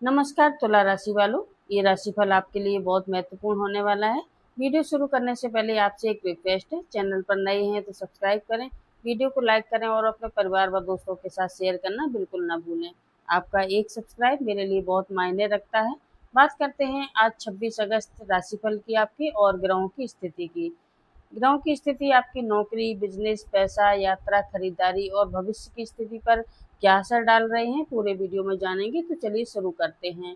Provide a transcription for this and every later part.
नमस्कार तुला राशि वालों। ये राशिफल आपके लिए बहुत महत्वपूर्ण होने वाला है। वीडियो शुरू करने से पहले आपसे एक रिक्वेस्ट है, चैनल पर नए हैं तो सब्सक्राइब करें, वीडियो को लाइक करें और अपने परिवार व दोस्तों के साथ शेयर करना बिल्कुल ना भूलें। आपका एक सब्सक्राइब मेरे लिए बहुत मायने रखता है। बात करते हैं आज 26 अगस्त राशिफल की आपकी और ग्रहों की स्थिति की। ग्रहों की स्थिति आपकी नौकरी, बिजनेस, पैसा, यात्रा, खरीदारी और भविष्य की स्थिति पर क्या असर डाल रहे हैं, पूरे वीडियो में जानेंगे। तो चलिए शुरू करते हैं।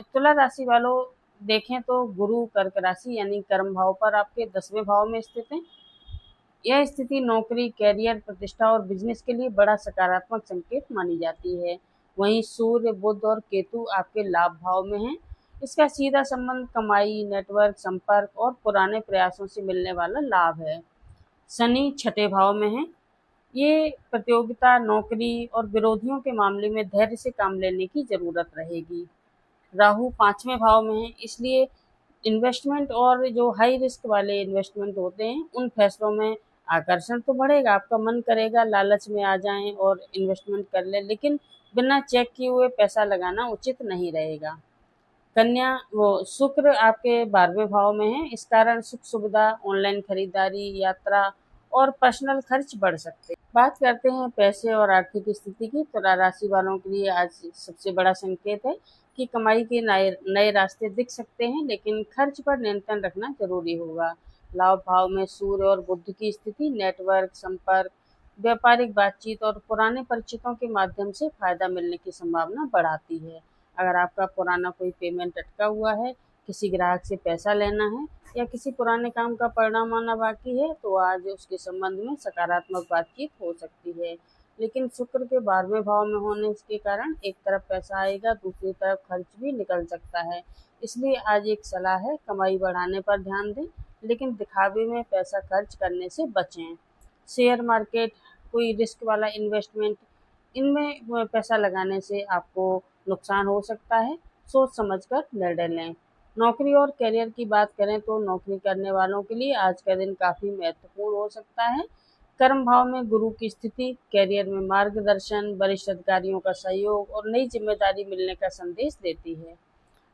तुला राशि वालों, देखें तो गुरु कर्क राशि यानी कर्म भाव पर आपके 10वें भाव में स्थित है। यह स्थिति नौकरी, कैरियर, प्रतिष्ठा और बिजनेस के लिए बड़ा सकारात्मक संकेत मानी जाती है। वहीं सूर्य, बुध और केतु आपके लाभ भाव में हैं। इसका सीधा संबंध कमाई, नेटवर्क, संपर्क और पुराने प्रयासों से मिलने वाला लाभ है। शनि छठे भाव में है। ये प्रतियोगिता, नौकरी और विरोधियों के मामले में धैर्य से काम लेने की जरूरत रहेगी। राहु 5वें भाव में है, इसलिए इन्वेस्टमेंट और जो हाई रिस्क वाले इन्वेस्टमेंट होते हैं उन फैसलों में आकर्षण तो बढ़ेगा, आपका मन करेगा लालच में आ जाएं और इन्वेस्टमेंट कर लें, लेकिन बिना चेक किए हुए पैसा लगाना उचित नहीं रहेगा। कन्या वो शुक्र आपके 12वें भाव में है, इस कारण सुख सुविधा, ऑनलाइन खरीदारी, यात्रा और पर्सनल खर्च बढ़ सकते हैं। बात करते हैं पैसे और आर्थिक स्थिति की। तुला राशि वालों के लिए आज सबसे बड़ा संकेत है कि कमाई के नए नए रास्ते दिख सकते हैं, लेकिन खर्च पर नियंत्रण रखना जरूरी होगा। लाभ भाव में सूर्य और बुध की स्थिति नेटवर्क, संपर्क, व्यापारिक बातचीत और पुराने परिचितों के माध्यम से फायदा मिलने की संभावना बढ़ाती है। अगर आपका पुराना कोई पेमेंट अटका हुआ है, किसी ग्राहक से पैसा लेना है या किसी पुराने काम का परिणाम आना बाकी है, तो आज उसके संबंध में सकारात्मक बातचीत हो सकती है। लेकिन शुक्र के 12वें भाव में होने के कारण एक तरफ पैसा आएगा, दूसरी तरफ खर्च भी निकल सकता है। इसलिए आज एक सलाह है, कमाई बढ़ाने पर ध्यान दें, लेकिन दिखावे में पैसा खर्च करने से बचें। शेयर मार्केट, कोई रिस्क वाला इन्वेस्टमेंट, इनमें पैसा लगाने से आपको नुकसान हो सकता है। सोच समझकर निर्णय लें। नौकरी और करियर की बात करें तो नौकरी करने वालों के लिए आज का दिन काफ़ी महत्वपूर्ण हो सकता है। कर्म भाव में गुरु की स्थिति करियर में मार्गदर्शन, वरिष्ठ अधिकारियों का सहयोग और नई जिम्मेदारी मिलने का संदेश देती है।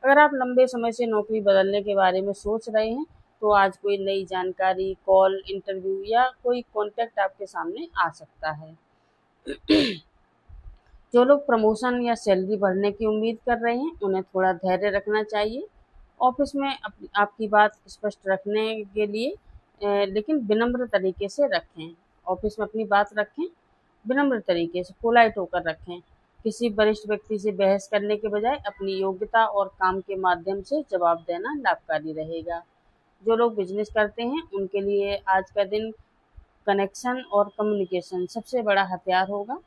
अगर आप लंबे समय से नौकरी बदलने के बारे में सोच रहे हैं, तो आज कोई नई जानकारी, कॉल, इंटरव्यू या कोई कॉन्टैक्ट आपके सामने आ सकता है। जो लोग प्रमोशन या सैलरी बढ़ने की उम्मीद कर रहे हैं, उन्हें थोड़ा धैर्य रखना चाहिए। ऑफिस में आपकी बात स्पष्ट रखने के लिए लेकिन विनम्र तरीके से रखें। ऑफिस में अपनी बात रखें, विनम्र तरीके से, पोलाइट होकर रखें। किसी वरिष्ठ व्यक्ति से बहस करने के बजाय अपनी योग्यता और काम के माध्यम से जवाब देना लाभकारी रहेगा। जो लोग बिजनेस करते हैं, उनके लिए आज का दिन कनेक्शन और कम्युनिकेशन सबसे बड़ा हथियार होगा।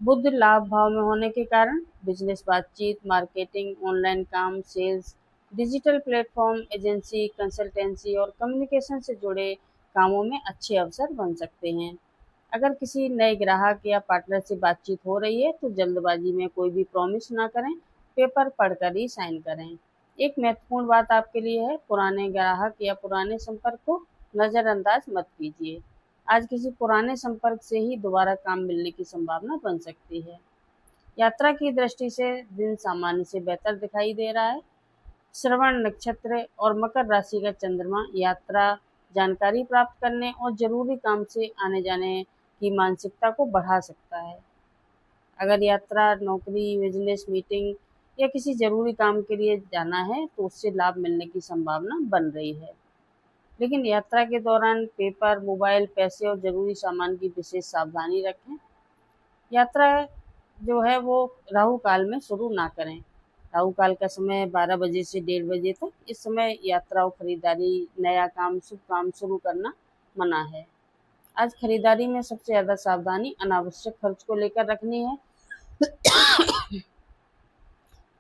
बुध लाभ भाव में होने के कारण बिजनेस बातचीत, मार्केटिंग, ऑनलाइन काम, sales, digital platform, agency, consultancy और कम्युनिकेशन से जुड़े कामों में अच्छे अवसर बन सकते हैं। अगर किसी नए ग्राहक या पार्टनर से बातचीत हो रही है, तो जल्दबाजी में कोई भी प्रॉमिस ना करें, पेपर पढ़कर ही साइन करें। एक महत्वपूर्ण बात आपके लिए है, पुराने ग्राहक या पुराने संपर्क को नज़रअंदाज मत कीजिए। आज किसी पुराने संपर्क से ही दोबारा काम मिलने की संभावना बन सकती है। यात्रा की दृष्टि से दिन सामान्य से बेहतर दिखाई दे रहा है। श्रवण नक्षत्र और मकर राशि का चंद्रमा यात्रा, जानकारी प्राप्त करने और जरूरी काम से आने जाने की मानसिकता को बढ़ा सकता है। अगर यात्रा, नौकरी, बिजनेस मीटिंग या किसी जरूरी काम के लिए जाना है, तो उससे लाभ मिलने की संभावना बन रही है। लेकिन यात्रा के दौरान पेपर, मोबाइल, पैसे और ज़रूरी सामान की विशेष सावधानी रखें। यात्रा जो है वो राहु काल में शुरू ना करें। राहु काल का समय 12 बजे से 1:30 बजे तक। इस समय यात्रा और खरीदारी, नया काम, शुभ काम शुरू करना मना है। आज खरीदारी में सबसे ज़्यादा सावधानी अनावश्यक खर्च को लेकर रखनी है।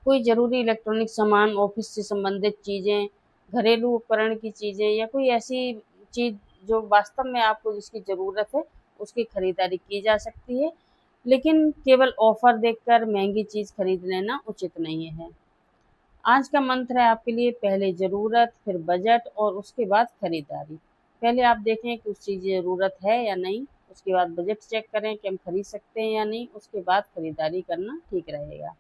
कोई ज़रूरी इलेक्ट्रॉनिक सामान, ऑफिस से संबंधित चीज़ें, घरेलू उपकरण की चीज़ें या कोई ऐसी चीज़ जो वास्तव में आपको जिसकी ज़रूरत है, उसकी खरीदारी की जा सकती है। लेकिन केवल ऑफ़र देखकर महंगी चीज़ खरीद लेना उचित नहीं है। आज का मंत्र है आपके लिए, पहले ज़रूरत, फिर बजट और उसके बाद खरीदारी। पहले आप देखें कि उस चीज़ की ज़रूरत है या नहीं, उसके बाद बजट चेक करें कि हम खरीद सकते हैं या नहीं, उसके बाद खरीदारी करना ठीक रहेगा।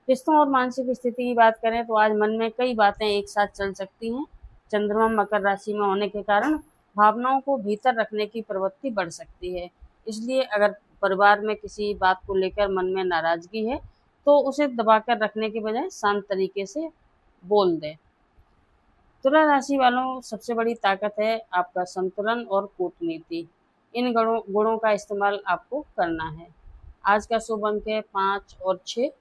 रिश्तों और मानसिक स्थिति की बात करें तो आज मन में कई बातें एक साथ चल सकती हैं। चंद्रमा मकर राशि में होने के कारण भावनाओं को भीतर रखने की प्रवृत्ति बढ़ सकती है। इसलिए अगर परिवार में किसी बात को लेकर मन में नाराजगी है तो उसे दबाकर रखने के बजाय शांत तरीके से बोल दें। तुला राशि वालों, सबसे बड़ी ताकत है आपका संतुलन और कूटनीति। इन गुणों का इस्तेमाल आपको करना है। आज का शुभ अंक है 5 और 6।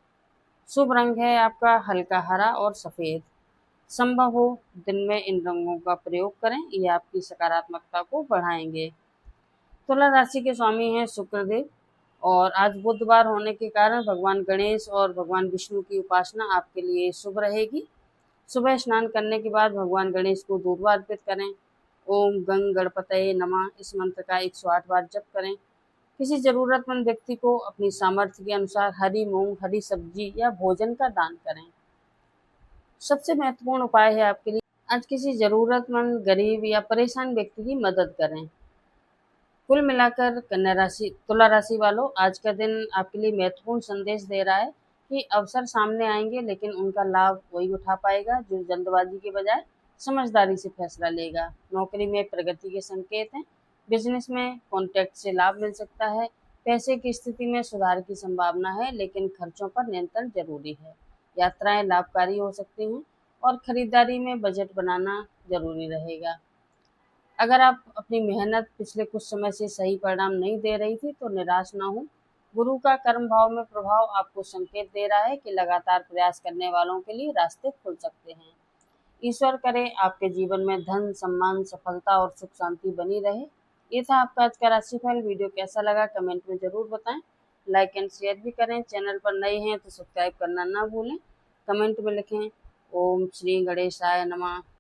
शुभ रंग है आपका हल्का हरा और सफ़ेद। संभव हो दिन में इन रंगों का प्रयोग करें, ये आपकी सकारात्मकता को बढ़ाएंगे। तुला राशि के स्वामी हैं शुक्रदेव और आज बुधवार होने के कारण भगवान गणेश और भगवान विष्णु की उपासना आपके लिए शुभ रहेगी। सुबह स्नान करने के बाद भगवान गणेश को दूध अर्पित करें। ओम गंग गणपतये नमः इस मंत्र का 108 बार जप करें। किसी जरूरतमंद व्यक्ति को अपनी सामर्थ्य के अनुसार हरी मूंग, हरी सब्जी या भोजन का दान करें। सबसे महत्वपूर्ण उपाय है आपके लिए आज किसी जरूरतमंद, गरीब या परेशान व्यक्ति की मदद करें। कुल मिलाकर तुला राशि वालों, आज का दिन आपके लिए महत्वपूर्ण संदेश दे रहा है कि अवसर सामने आएंगे लेकिन उनका लाभ वही उठा पाएगा जो जल्दबाजी के बजाय समझदारी से फैसला लेगा। नौकरी में प्रगति के संकेत हैं। बिजनेस में कॉन्टैक्ट से लाभ मिल सकता है। पैसे की स्थिति में सुधार की संभावना है लेकिन खर्चों पर नियंत्रण जरूरी है। यात्राएं लाभकारी हो सकती हैं और खरीदारी में बजट बनाना जरूरी रहेगा। अगर आप अपनी मेहनत पिछले कुछ समय से सही परिणाम नहीं दे रही थी तो निराश ना हो। गुरु का कर्म भाव में प्रभाव आपको संकेत दे रहा है कि लगातार प्रयास करने वालों के लिए रास्ते खुल सकते हैं। ईश्वर करे आपके जीवन में धन, सम्मान, सफलता और सुख शांति बनी रहे। ये था आपका आज का राशिफल। वीडियो कैसा लगा कमेंट में जरूर बताएं। लाइक एंड शेयर भी करें। चैनल पर नए हैं तो सब्सक्राइब करना ना भूलें। कमेंट में लिखें ओम श्री गणेशाय नमः।